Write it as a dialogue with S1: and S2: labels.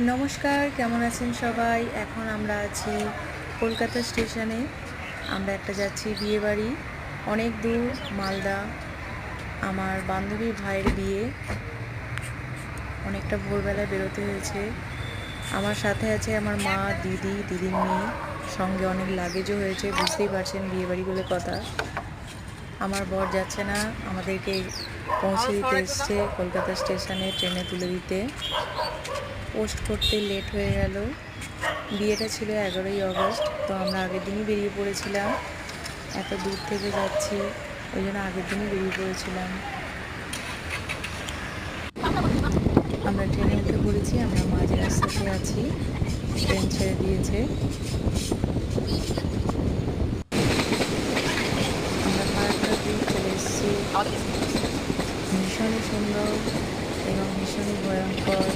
S1: নমস্কার, কেমন আছেন সবাই? এখন আমরা আছি কলকাতা স্টেশনে। আমরা একটা যাচ্ছি বিয়েবাড়ি, অনেক দূর, মালদা। আমার বান্ধবীর ভাইয়ের বিয়ে। অনেকটা ভোরবেলায় বেরোতে হয়েছে। আমার সাথে আছে আমার মা, দিদি, দিদির মেয়ে, সঙ্গে অনেক লাগেজও হয়েছে। বুঝতেই পারছেন বিয়েবাড়ি বলে কথা। আমার বর যাচ্ছে না, আমাদেরকে পৌঁছে দিতে এসছে কলকাতা স্টেশনে, ট্রেনে তুলে দিতে। পোস্ট করতে লেট হয়ে গেল। বিয়েটা ছিল 11ই আগস্ট, তো আমরা আগের দিনই বেরিয়ে পড়েছিলাম। এত দূর থেকে যাচ্ছি, ওই জন্য আগের দিনই বেরিয়ে পড়েছিলাম। আমরা ট্রেনে উঠে পড়েছি, আমরা মাঝ রাস্তাতে আছি, ট্রেন ছেড়ে দিয়েছে। আমরা ফারাক্কাতে চলে এসেছি। ভীষণই সুন্দর এবং ভীষণই ভয়ঙ্কর।